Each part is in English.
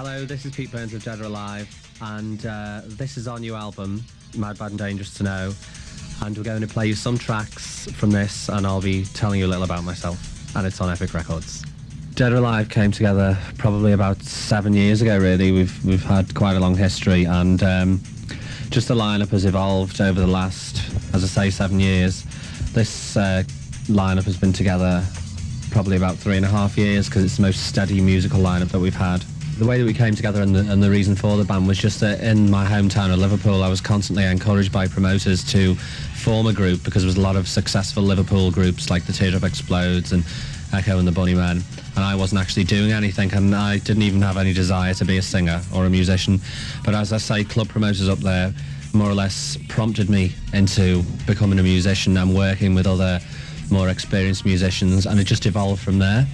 Hello, this is Pete Burns of Dead or Alive, and this is our new album, Mad, Bad and Dangerous to Know, and we're going to play you some tracks from this, and I'll be telling you a little about myself, and it's on Epic Records. Dead or Alive came together probably about 7 years ago, really. We've had quite a long history, and just the lineup has evolved over the last, as I say, 7 years. This lineup has been together probably about 3.5 years, because it's the most steady musical lineup that we've had. The way that we came together and the reason for the band was just that in my hometown of Liverpool, I was constantly encouraged by promoters to form a group, because there was a lot of successful Liverpool groups like the Teardrop Explodes and Echo and the Bunnymen, and I wasn't actually doing anything, and I didn't even have any desire to be a singer or a musician. But as I say, club promoters up there more or less prompted me into becoming a musician and working with other more experienced musicians, and it just evolved from there.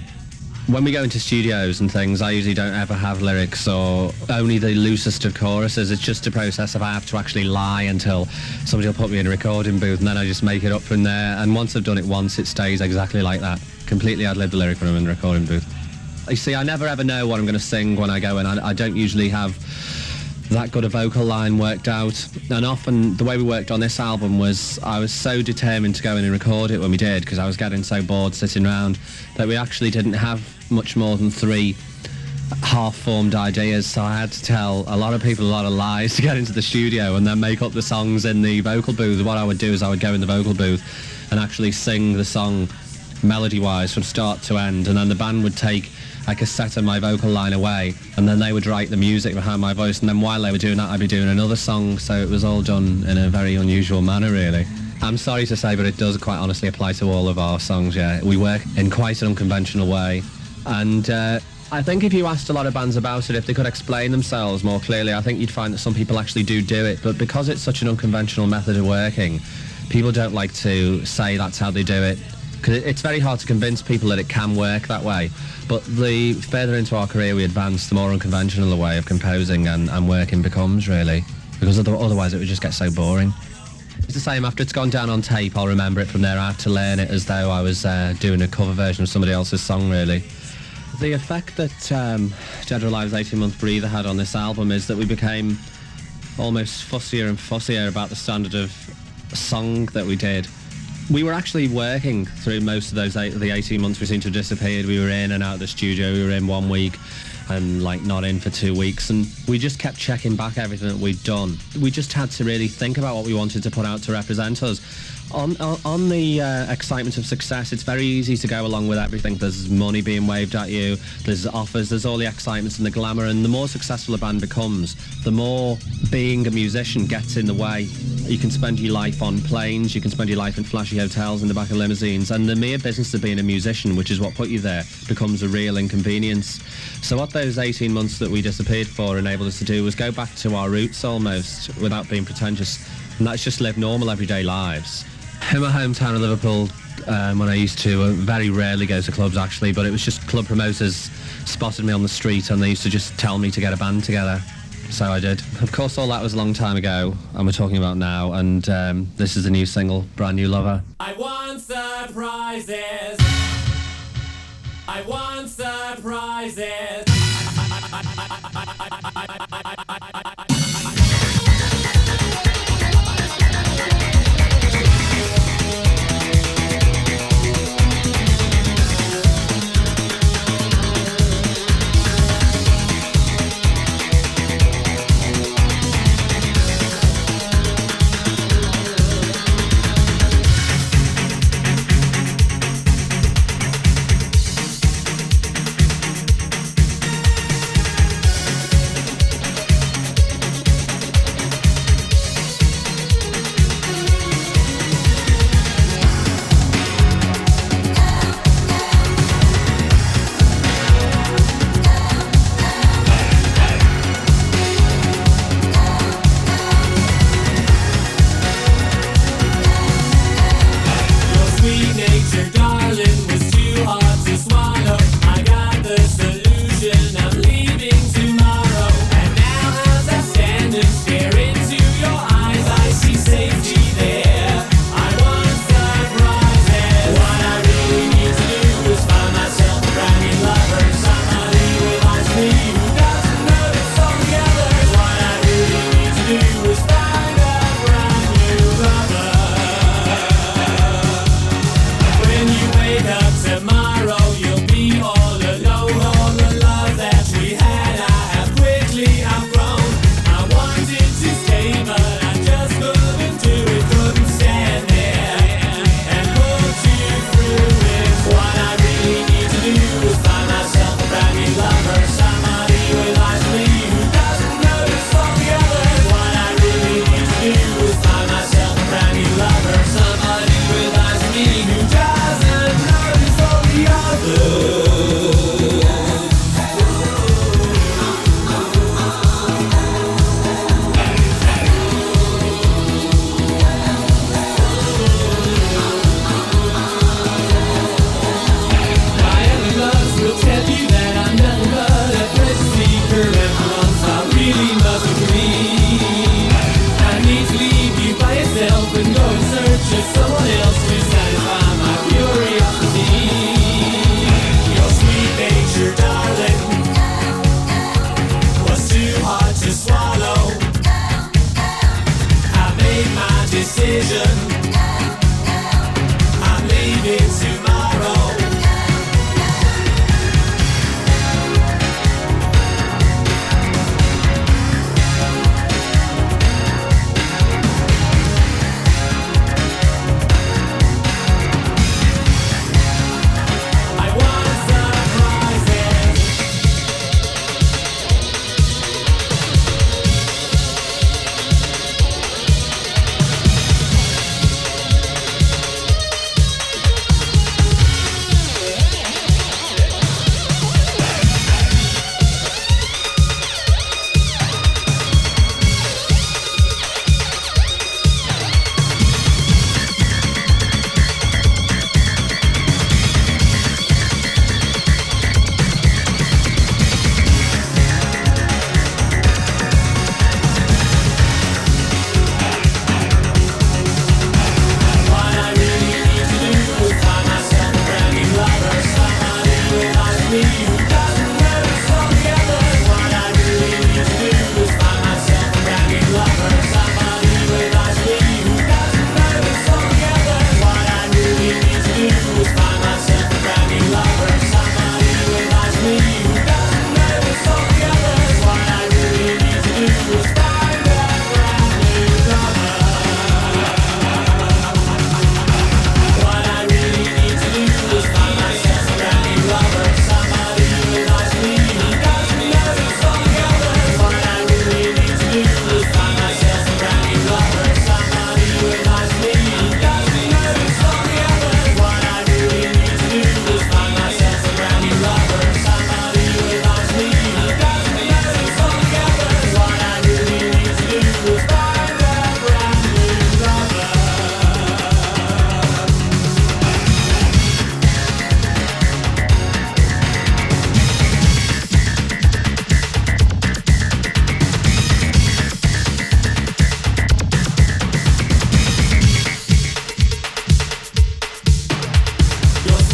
When we go into studios and things, I usually don't ever have lyrics or only the loosest of choruses. It's just a process of I have to actually lie until somebody will put me in a recording booth, and then I just make it up from there. And once I've done it once, it stays exactly like that. Completely ad-lib the lyric when I'm in the recording booth. You see, I never ever know what I'm going to sing when I go in. I don't usually have that good a vocal line worked out, and often the way we worked on this album was I was so determined to go in and record it when we did, because I was getting so bored sitting around, that we actually didn't have much more than 3 half-formed ideas, so I had to tell a lot of people a lot of lies to get into the studio and then make up the songs in the vocal booth. What I would do is I would go in the vocal booth and actually sing the song melody-wise from start to end, and then the band would take like a set of my vocal line away, and then they would write the music behind my voice, and then while they were doing that I'd be doing another song, so it was all done in a very unusual manner, really. I'm sorry to say, but it does quite honestly apply to all of our songs, yeah. We work in quite an unconventional way, and I think if you asked a lot of bands about it, if they could explain themselves more clearly, I think you'd find that some people actually do it, but because it's such an unconventional method of working, people don't like to say that's how they do it, because it's very hard to convince people that it can work that way. But the further into our career we advance, the more unconventional the way of composing and working becomes, really, because otherwise it would just get so boring. It's the same, after it's gone down on tape, I'll remember it from there. I have to learn it as though I was doing a cover version of somebody else's song, really. The effect that Dead or Alive's 18-month breather had on this album is that we became almost fussier and fussier about the standard of song that we did. We were actually working through most of the 18 months we seemed to have disappeared. We were in and out of the studio. We were in 1 week and not in for 2 weeks, and we just kept checking back everything that we'd done. We just had to really think about what we wanted to put out to represent us. On the excitement of success, it's very easy to go along with everything. There's money being waved at you, there's offers, there's all the excitements and the glamour, and the more successful a band becomes, the more being a musician gets in the way. You can spend your life on planes, you can spend your life in flashy hotels in the back of limousines, and the mere business of being a musician, which is what put you there, becomes a real inconvenience. So what those 18 months that we disappeared for enabled us to do was go back to our roots almost, without being pretentious, and that's just live normal everyday lives. In my hometown of Liverpool, when I used to very rarely go to clubs actually, but it was just club promoters spotted me on the street and they used to just tell me to get a band together. So I did. Of course, all that was a long time ago, and we're talking about now, and this is the new single, Brand New Lover. I want surprises. I want surprises.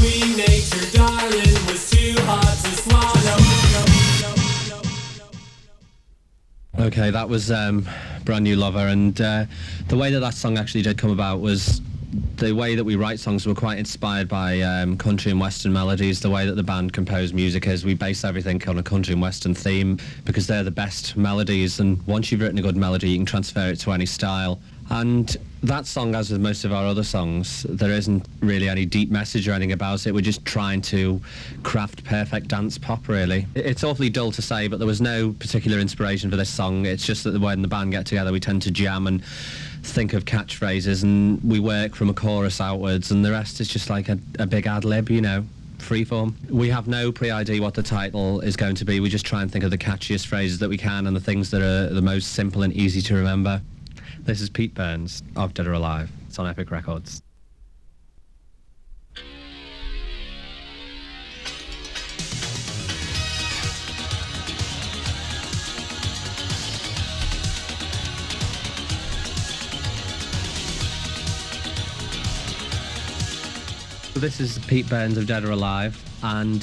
Queen Nature, darling, was too hot to swallow. Okay, that was Brand New Lover, and the way that that song actually did come about was the way that we write songs. Were quite inspired by country and western melodies. The way that the band compose music is we base everything on a country and western theme because they're the best melodies, and once you've written a good melody you can transfer it to any style. And that song, as with most of our other songs, there isn't really any deep message or anything about it. We're just trying to craft perfect dance pop, really. It's awfully dull to say, but there was no particular inspiration for this song. It's just that when the band get together, we tend to jam and think of catchphrases, and we work from a chorus outwards, and the rest is just like a big ad-lib, you know, freeform. We have no pre-idea what the title is going to be. We just try and think of the catchiest phrases that we can and the things that are the most simple and easy to remember. This is Pete Burns of Dead or Alive. It's on Epic Records. This is Pete Burns of Dead or Alive, and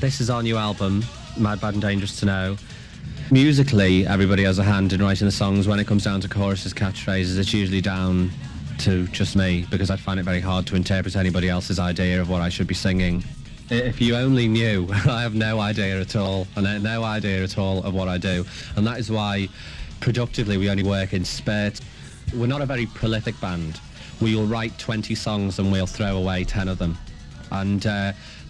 this is our new album, Mad, Bad and Dangerous to Know. Musically, everybody has a hand in writing the songs. When it comes down to choruses, catchphrases, it's usually down to just me, because I find it very hard to interpret anybody else's idea of what I should be singing. If you only knew, I have no idea at all, and no idea at all of what I do. And that is why, productively, we only work in spurts. We're not a very prolific band. We'll write 20 songs and we'll throw away 10 of them. And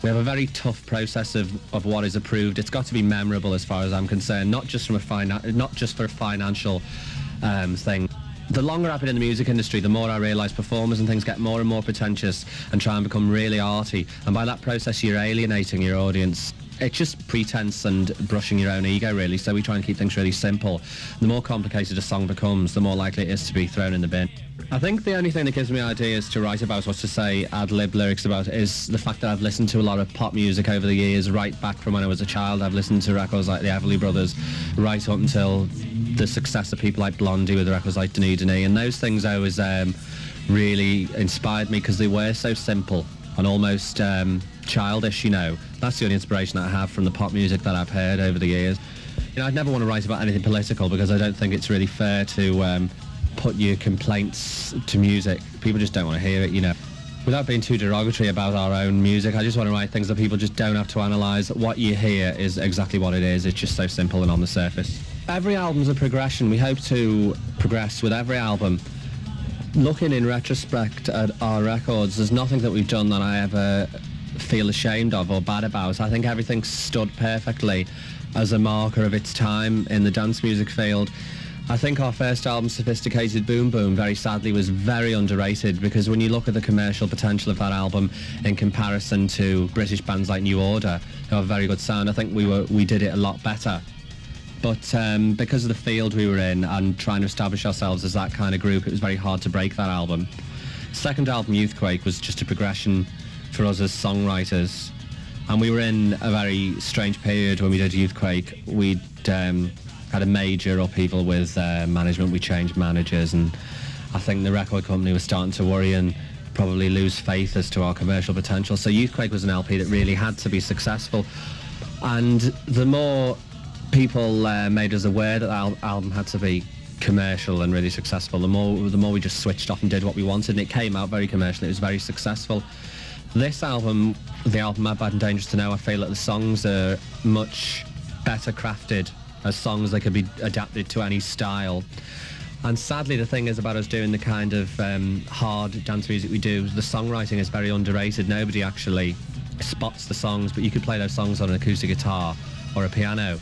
we have a very tough process of what is approved. It's got to be memorable as far as I'm concerned, not just for a financial thing. The longer I've been in the music industry, the more I realise performers and things get more and more pretentious and try and become really arty. And by that process, you're alienating your audience. It's just pretense and brushing your own ego, really. So we try and keep things really simple. The more complicated a song becomes, the more likely it is to be thrown in the bin. I think the only thing that gives me ideas to write about or to say ad-lib lyrics about is the fact that I've listened to a lot of pop music over the years, right back from when I was a child. I've listened to records like the Everly Brothers right up until the success of people like Blondie with records like Denis Denis, and those things always really inspired me because they were so simple and almost childish, you know. That's the only inspiration that I have from the pop music that I've heard over the years. You know, I'd never want to write about anything political because I don't think it's really fair to put your complaints to music. People just don't want to hear it, you know. Without being too derogatory about our own music, I just want to write things that people just don't have to analyse. What you hear is exactly what it is. It's just so simple and on the surface. Every album's a progression. We hope to progress with every album. Looking in retrospect at our records, there's nothing that we've done that I ever feel ashamed of or bad about. I think everything stood perfectly as a marker of its time in the dance music field. I think our first album, Sophisticated Boom Boom, very sadly was very underrated, because when you look at the commercial potential of that album in comparison to British bands like New Order, who have a very good sound, I think we did it a lot better. But because of the field we were in and trying to establish ourselves as that kind of group, it was very hard to break that album. Second album, Youthquake, was just a progression for us as songwriters. And we were in a very strange period when we did Youthquake. We'd had a major upheaval with management. We changed managers, and I think the record company was starting to worry and probably lose faith as to our commercial potential. So Youthquake was an LP that really had to be successful. And the more people made us aware that our album had to be commercial and really successful, the more we just switched off and did what we wanted, and it came out very commercial. It was very successful. This album, the album Mad, Bad and Dangerous to Know, I feel that the songs are much better crafted as songs that could be adapted to any style. And sadly, the thing is about us doing the kind of hard dance music we do, the songwriting is very underrated. Nobody actually spots the songs, but you could play those songs on an acoustic guitar or a piano.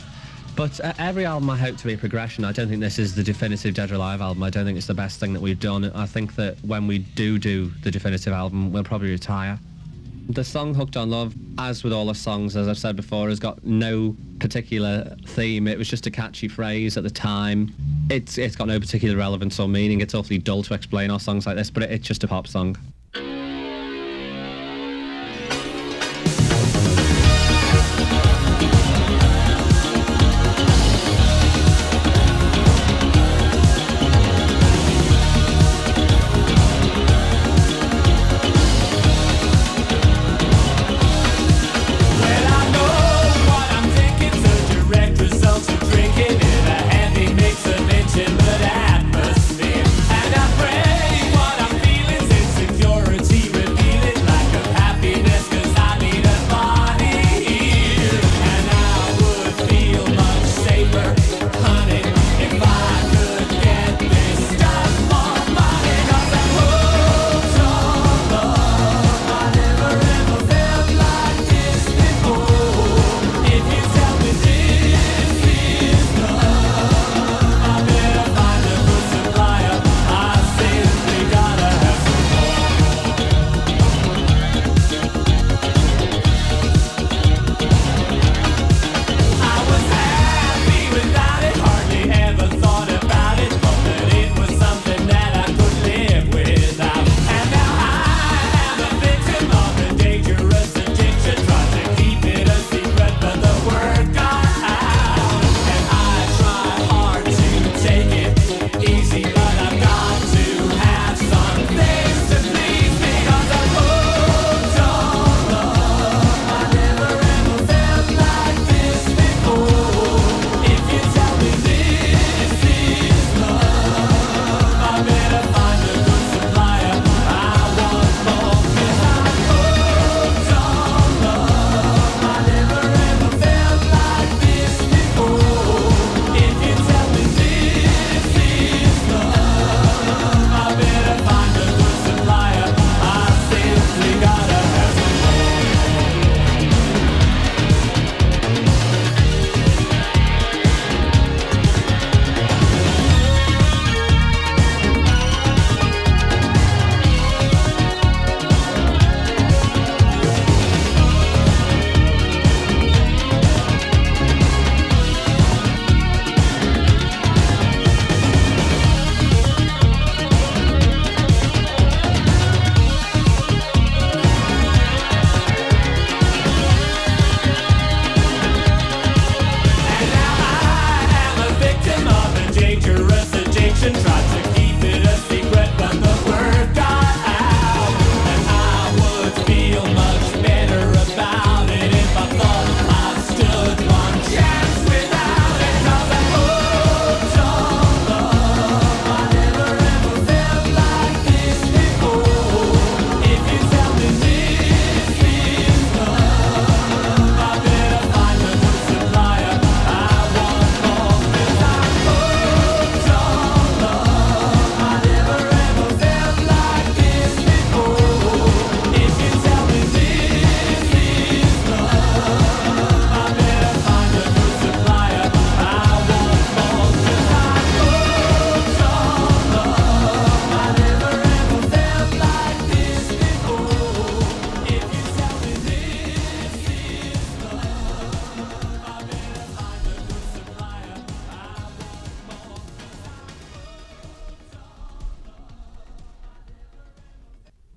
But every album I hope to be a progression. I don't think this is the definitive Dead or Alive album. I don't think it's the best thing that we've done. I think that when we do the definitive album, we'll probably retire. The song Hooked on Love, as with all the songs, as I've said before, has got no particular theme. It was just a catchy phrase at the time. It's got no particular relevance or meaning. It's awfully dull to explain our songs like this, but it's just a pop song.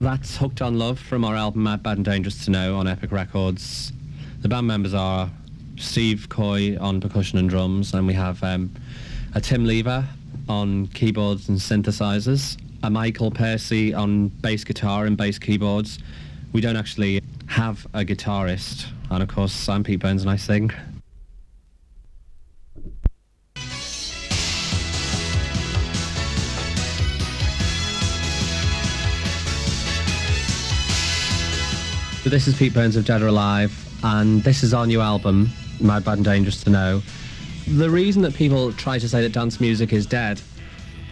That's Hooked on Love from our album Mad, Bad and Dangerous to Know on Epic Records. The band members are Steve Coy on percussion and drums, and we have a Tim Lever on keyboards and synthesizers, a Michael Percy on bass guitar and bass keyboards. We don't actually have a guitarist, and of course I'm Pete Burns and I sing. So this is Pete Burns of Dead or Alive, and this is our new album, Mad, Bad and Dangerous to Know. The reason that people try to say that dance music is dead,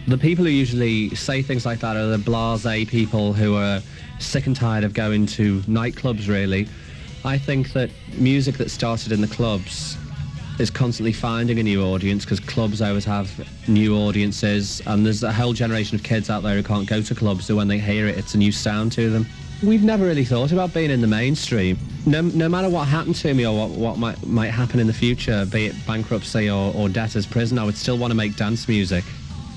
the people who usually say things like that are the blasé people who are sick and tired of going to nightclubs, really. I think that music that started in the clubs is constantly finding a new audience, because clubs always have new audiences, and there's a whole generation of kids out there who can't go to clubs, so when they hear it, it's a new sound to them. We've never really thought about being in the mainstream. No matter what happened to me or what might happen in the future, be it bankruptcy or debtor's prison, I would still want to make dance music.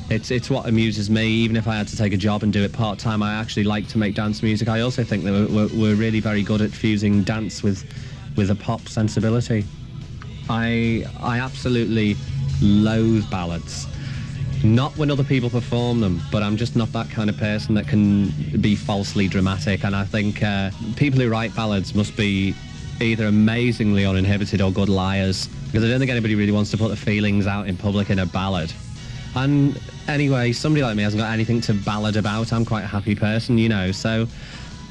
It's what amuses me. Even if I had to take a job and do it part-time, I actually like to make dance music. I also think that we're really very good at fusing dance with a pop sensibility. I absolutely loathe ballads. Not when other people perform them, but I'm just not that kind of person that can be falsely dramatic, and I think people who write ballads must be either amazingly uninhibited or good liars, because I don't think anybody really wants to put their feelings out in public in a ballad. And anyway, somebody like me hasn't got anything to ballad about. I'm quite a happy person, you know, so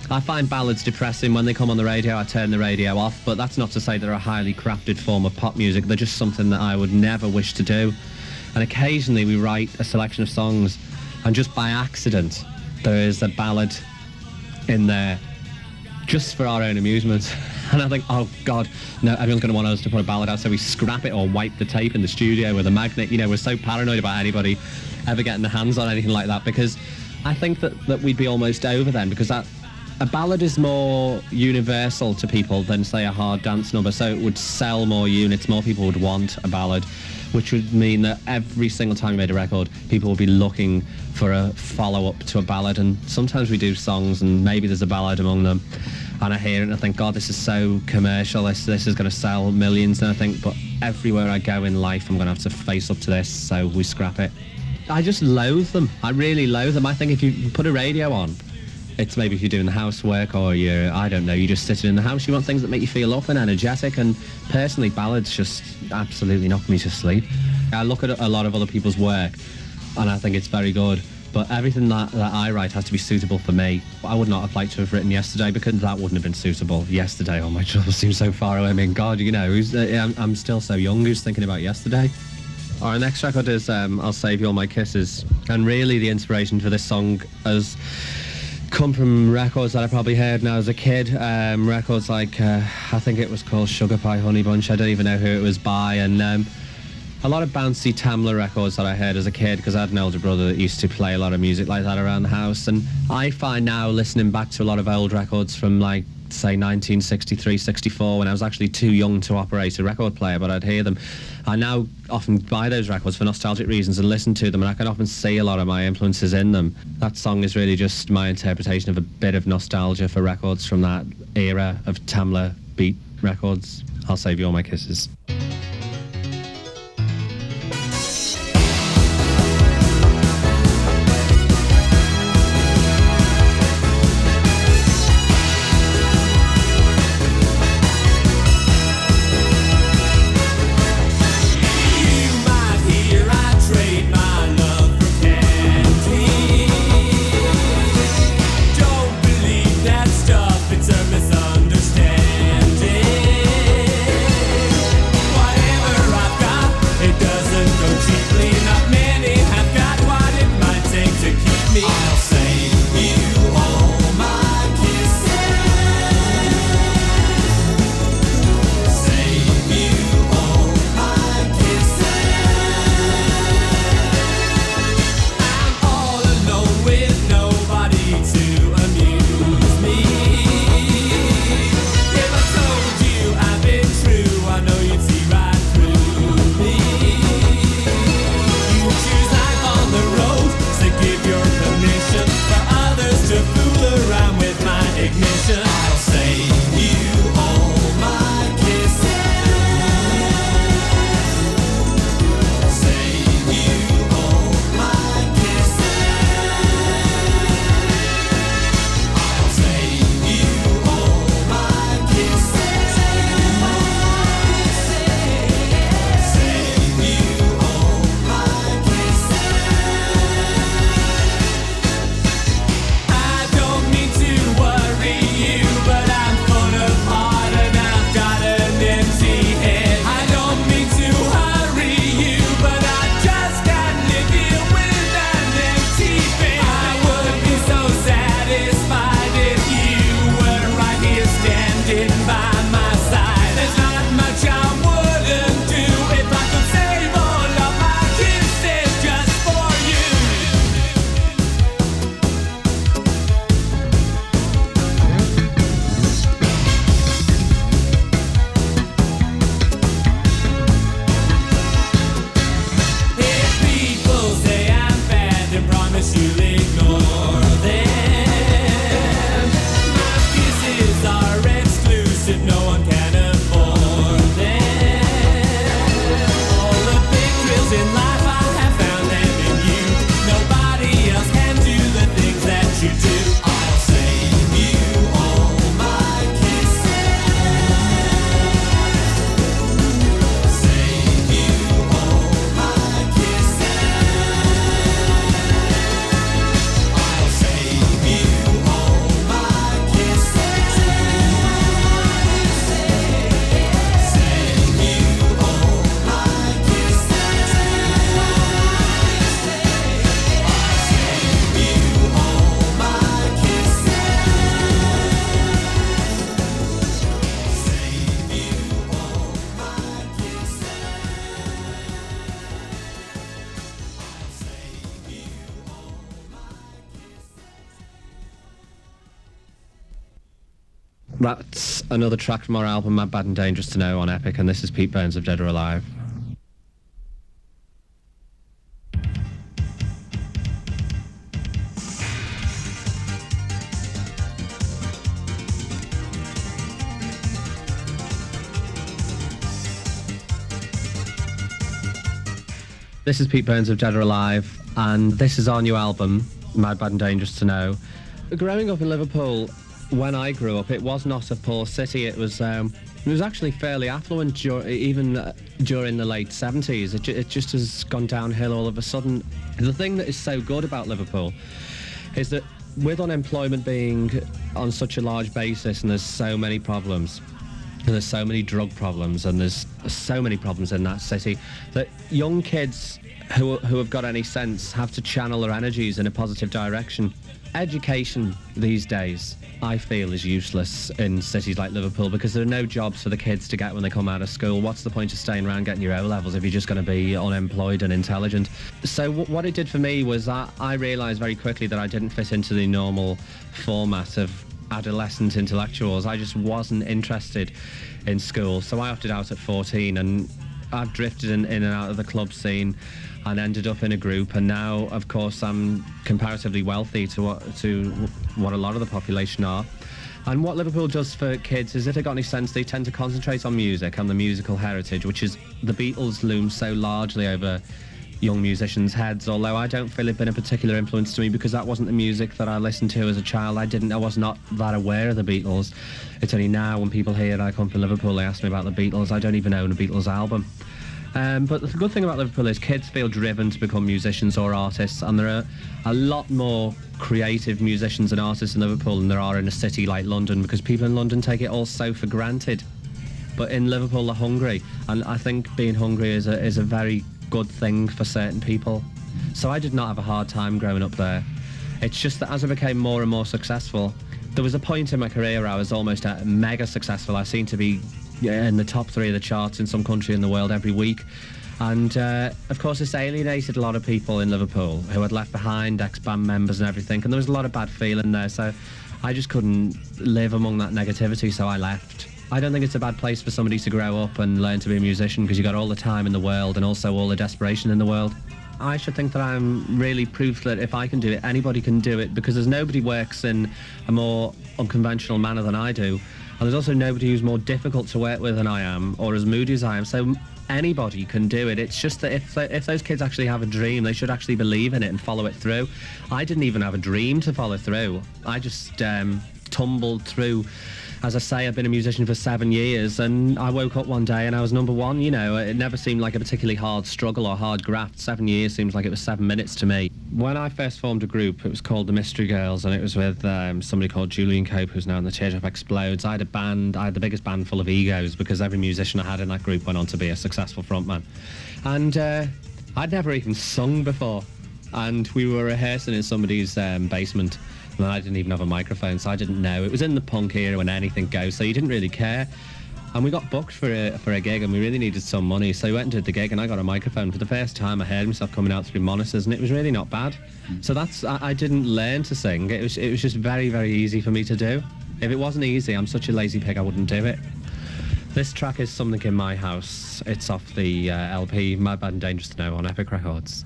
I find ballads depressing. When they come on the radio, I turn the radio off, but that's not to say they're a highly crafted form of pop music. They're just something that I would never wish to do. And occasionally we write a selection of songs, and just by accident there is a ballad in there just for our own amusement. And I think, oh God, no, everyone's going to want us to put a ballad out, so we scrap it or wipe the tape in the studio with a magnet. You know, we're so paranoid about anybody ever getting their hands on anything like that, because I think that we'd be almost over then, because a ballad is more universal to people than, say, a hard dance number, so it would sell more units, more people would want a ballad, which would mean that every single time we made a record, people would be looking for a follow-up to a ballad. And sometimes we do songs and maybe there's a ballad among them, and I hear it and I think, God, this is so commercial, this is going to sell millions. And I think, but everywhere I go in life, I'm going to have to face up to this, so we scrap it. I just loathe them. I really loathe them. I think if you put a radio on, it's maybe if you're doing the housework or you're just sitting in the house, you want things that make you feel up and energetic, and personally ballads just absolutely knock me to sleep. I look at a lot of other people's work and I think it's very good, but everything that I write has to be suitable for me. I would not have liked to have written Yesterday, because that wouldn't have been suitable. Yesterday, oh, my troubles seem so far away. I mean, God, you know, I'm still so young, who's thinking about yesterday? Our next record is I'll Save You All My Kisses, and really the inspiration for this song has come from records that I probably heard when I was a kid. Records like, I think it was called Sugar Pie Honey Bunch, I don't even know who it was by, and a lot of bouncy Tamla records that I heard as a kid, because I had an older brother that used to play a lot of music like that around the house. And I find now, listening back to a lot of old records from, like, say 1963, 64, when I was actually too young to operate a record player, but I'd hear them. I now often buy those records for nostalgic reasons and listen to them, and I can often see a lot of my influences in them. That song is really just my interpretation of a bit of nostalgia for records from that era of Tamla beat records. I'll Save You All My Kisses. It's a misunderstanding. Why sitting by my side. There's not much I wouldn't do if I could save all of my kisses just for you. If people say I'm bad, then promise you'll ignore them. My kisses are exclusive, no one can afford them. All the big thrills in life, I have found them in you. Nobody else can do the things that you do. I'll save you all my kisses. Save you all my kisses. I'll save you all my kisses. Save you all my kisses. I'll save you all my kisses. Save you all my That's another track from our album Mad, Bad and Dangerous to Know on Epic, and this is Pete Burns of Dead or Alive. This is Pete Burns of Dead or Alive, and this is our new album, Mad, Bad and Dangerous to Know. Growing up in Liverpool, when I grew up, it was not a poor city. It was actually fairly affluent, even during the late 70s. It just has gone downhill all of a sudden. The thing that is so good about Liverpool is that with unemployment being on such a large basis, and there's so many problems, and there's so many drug problems, and there's so many problems in that city, that young kids who have got any sense have to channel their energies in a positive direction. Education these days, I feel, is useless in cities like Liverpool because there are no jobs for the kids to get when they come out of school. What's the point of staying around getting your O-levels if you're just going to be unemployed and intelligent? So what it did for me was I realised very quickly that I didn't fit into the normal format of adolescent intellectuals. I just wasn't interested in school, so I opted out at 14, and I've drifted in and out of the club scene and ended up in a group, and now of course I'm comparatively wealthy to what a lot of the population are. And what Liverpool does for kids is, if they've got any sense, they tend to concentrate on music and the musical heritage, which is the Beatles loom so largely over young musicians' heads, although I don't feel it's been a particular influence to me because that wasn't the music that I listened to as a child. I was not that aware of the Beatles. It's only now when people hear I come from Liverpool, they ask me about the Beatles. I don't even own a Beatles album. But the good thing about Liverpool is kids feel driven to become musicians or artists, and there are a lot more creative musicians and artists in Liverpool than there are in a city like London, because people in London take it all so for granted. But in Liverpool, they're hungry, and I think being hungry is a very good thing for certain people. So I did not have a hard time growing up there. It's just that as I became more and more successful, there was a point in my career where I was almost mega successful. I seemed to be in the top 3 of the charts in some country in the world every week. And of course this alienated a lot of people in Liverpool who had left behind, ex-band members and everything, and there was a lot of bad feeling there, so I just couldn't live among that negativity, so I left. I don't think it's a bad place for somebody to grow up and learn to be a musician, because you got all the time in the world and also all the desperation in the world. I should think that I'm really proof that if I can do it, anybody can do it, because there's nobody works in a more unconventional manner than I do, and there's also nobody who's more difficult to work with than I am, or as moody as I am, so anybody can do it. It's just that if those kids actually have a dream, they should actually believe in it and follow it through. I didn't even have a dream to follow through. I just tumbled through. As I say, I've been a musician for 7 years, and I woke up one day and I was number one. You know, it never seemed like a particularly hard struggle or hard graft. 7 years seems like it was 7 minutes to me. When I first formed a group, it was called the Mystery Girls, and it was with somebody called Julian Cope, who's now in the Teardrop Explodes. I had the biggest band full of egos, because every musician I had in that group went on to be a successful frontman. And I'd never even sung before, and we were rehearsing in somebody's basement and I didn't even have a microphone, so I didn't know. It was in the punk era when anything goes, so you didn't really care. And we got booked for a gig, and we really needed some money, so we went and did the gig, and I got a microphone. For the first time, I heard myself coming out through monitors, and it was really not bad. So I didn't learn to sing. It was just very, very easy for me to do. If it wasn't easy, I'm such a lazy pig, I wouldn't do it. This track is Something in My House. It's off the LP Mad, Bad and Dangerous to Know on Epic Records.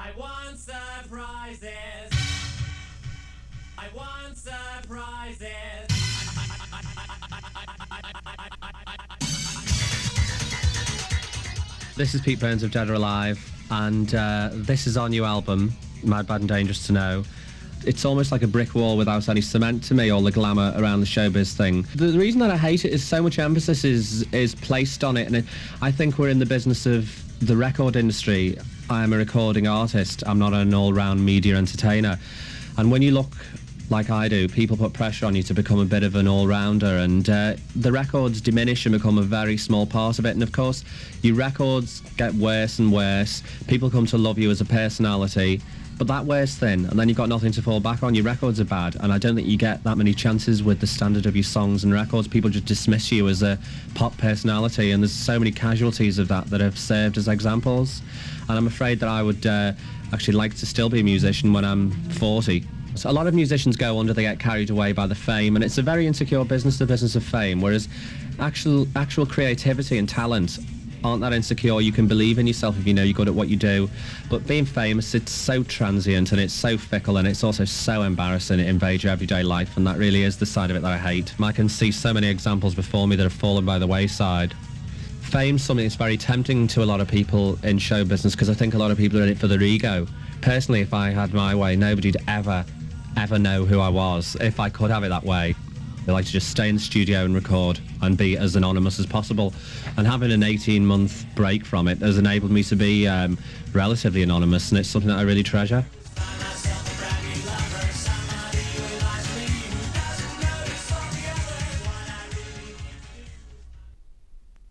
I want surprises. I want surprises. This is Pete Burns of Dead or Alive, and this is our new album, Mad, Bad and Dangerous to Know. It's almost like a brick wall without any cement to me, all the glamour around the showbiz thing. The reason that I hate it is so much emphasis is placed on it, and I think we're in the business of the record industry. I am a recording artist. I'm not an all-round media entertainer. And when you look like I do, people put pressure on you to become a bit of an all-rounder, and the records diminish and become a very small part of it. And of course, your records get worse and worse. People come to love you as a personality. But that wears thin, and then you've got nothing to fall back on. Your records are bad, and I don't think you get that many chances with the standard of your songs and records. People just dismiss you as a pop personality, and there's so many casualties of that have served as examples. And I'm afraid that I would actually like to still be a musician when I'm 40. So a lot of musicians go under, they get carried away by the fame, and it's a very insecure business, the business of fame, whereas actual creativity and talent aren't that insecure. You can believe in yourself if you know you're good at what you do. But being famous, it's so transient and it's so fickle, and it's also so embarrassing. It invades your everyday life, and that really is the side of it that I hate. I can see so many examples before me that have fallen by the wayside. Fame's something that's very tempting to a lot of people in show business, because I think a lot of people are in it for their ego. Personally, if I had my way, nobody'd ever know who I was. If I could have it that way, I like to just stay in the studio and record and be as anonymous as possible. And having an 18-month break from it has enabled me to be relatively anonymous, and it's something that I really treasure.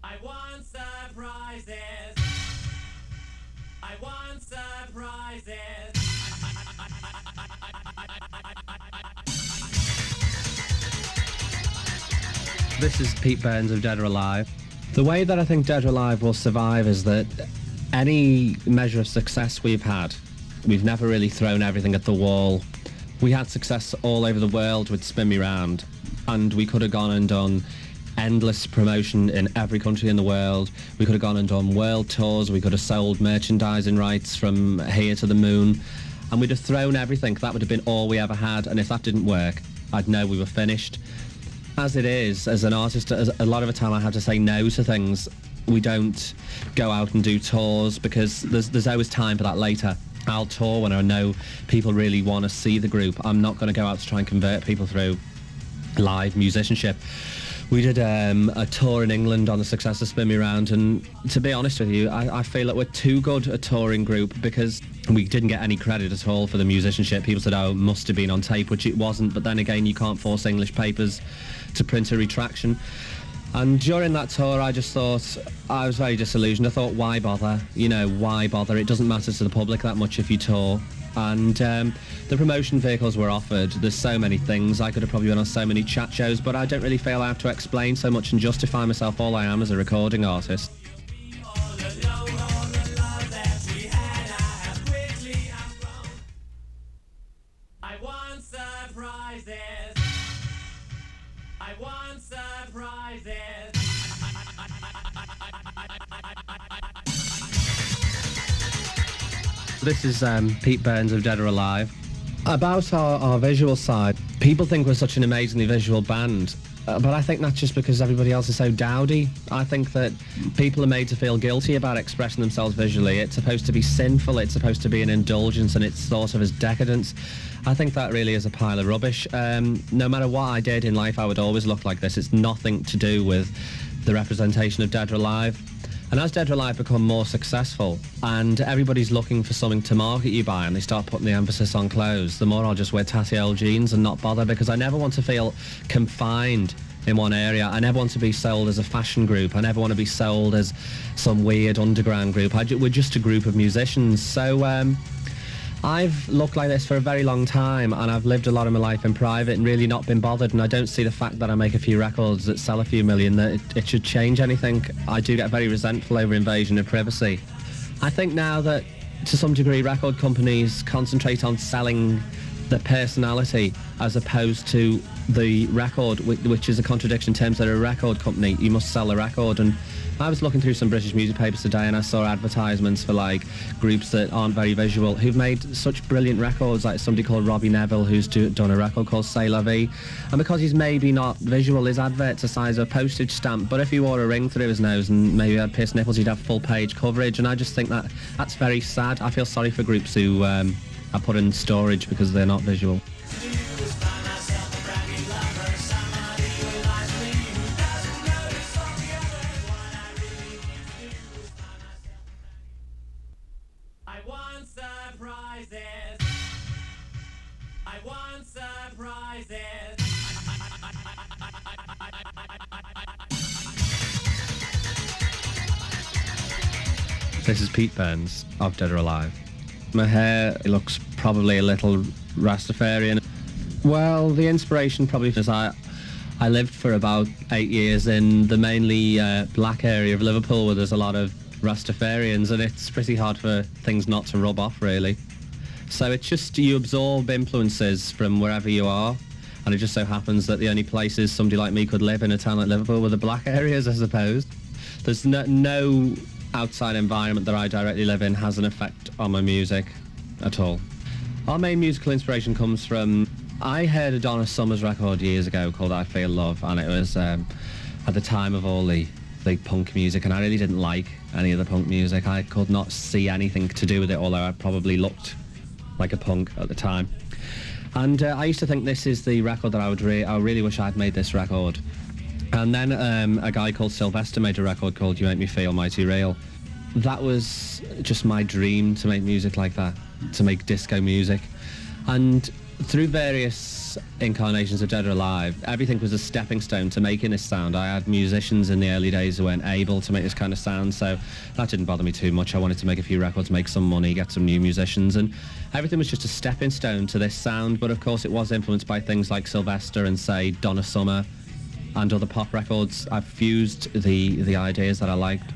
I want surprises. I want surprises. This is Pete Burns of Dead or Alive. The way that I think Dead or Alive will survive is that any measure of success we've had, we've never really thrown everything at the wall. We had success all over the world with Spin Me Round, and we could have gone and done endless promotion in every country in the world. We could have gone and done world tours. We could have sold merchandising rights from here to the moon, and we'd have thrown everything. That would have been all we ever had, and if that didn't work, I'd know we were finished. As it is, as an artist, a lot of the time I have to say no to things. We don't go out and do tours because there's always time for that later. I'll tour when I know people really want to see the group. I'm not going to go out to try and convert people through live musicianship. We did a tour in England on the success of Spin Me Round, and to be honest with you, I feel that we're too good a touring group because we didn't get any credit at all for the musicianship. People said, oh, it must have been on tape, which it wasn't, but then again, you can't force English papers to print a retraction. And during that tour, I just thought, I was very disillusioned. I thought, why bother? You know, why bother? It doesn't matter to the public that much if you tour. And the promotion vehicles were offered. There's so many things. I could have probably been on so many chat shows, but I don't really feel I have to explain so much and justify myself. All I am is a recording artist. I want surprises. I want surprises. This is Pete Burns of Dead or Alive. About our visual side, people think we're such an amazingly visual band, but I think that's just because everybody else is so dowdy. I think that people are made to feel guilty about expressing themselves visually. It's supposed to be sinful, it's supposed to be an indulgence, and it's thought of as decadence. I think that really is a pile of rubbish. No matter what I did in life, I would always look like this. It's nothing to do with the representation of Dead or Alive. And as Dead or Alive become more successful and everybody's looking for something to market you by and they start putting the emphasis on clothes, the more I'll just wear tatty old jeans and not bother, because I never want to feel confined in one area. I never want to be sold as a fashion group. I never want to be sold as some weird underground group. We're just a group of musicians. So I've looked like this for a very long time, and I've lived a lot of my life in private and really not been bothered, and I don't see the fact that I make a few records that sell a few million that it should change anything. I do get very resentful over invasion of privacy. I think now that, to some degree, record companies concentrate on selling the personality as opposed to the record, which is a contradiction in terms that a record company, you must sell a record. And I was looking through some British music papers today and I saw advertisements for like groups that aren't very visual who've made such brilliant records, like somebody called Robbie Neville who's done a record called C'est La Vie, and because he's maybe not visual, his advert's the size of a postage stamp, but if he wore a ring through his nose and maybe had pierced nipples, he'd have full page coverage. And I just think that's very sad. I feel sorry for groups who are put in storage because they're not visual. I want surprises. I want surprises. This is Pete Burns of Dead or Alive. My hair, it looks probably a little Rastafarian. Well, the inspiration probably is I lived for about 8 years in the mainly black area of Liverpool where there's a lot of Rastafarians, and it's pretty hard for things not to rub off, really. So it's just you absorb influences from wherever you are, and it just so happens that the only places somebody like me could live in a town like Liverpool were the black areas, I suppose. There's no outside environment that I directly live in has an effect on my music at all. Our main musical inspiration comes from... I heard a Donna Summers record years ago called I Feel Love, and it was at the time of all the punk music, and I really didn't like any of the punk music. I could not see anything to do with it, although I probably looked like a punk at the time. And I used to think this is the record that I really wish I'd made this record. And then a guy called Sylvester made a record called You Make Me Feel Mighty Real. That was just my dream, to make music like that, to make disco music. And through various incarnations of Dead or Alive, everything was a stepping stone to making this sound. I had musicians in the early days who weren't able to make this kind of sound, so that didn't bother me too much. I wanted to make a few records, make some money, get some new musicians, and everything was just a stepping stone to this sound. But of course it was influenced by things like Sylvester and, say, Donna Summer and other pop records. I've fused the ideas that I liked.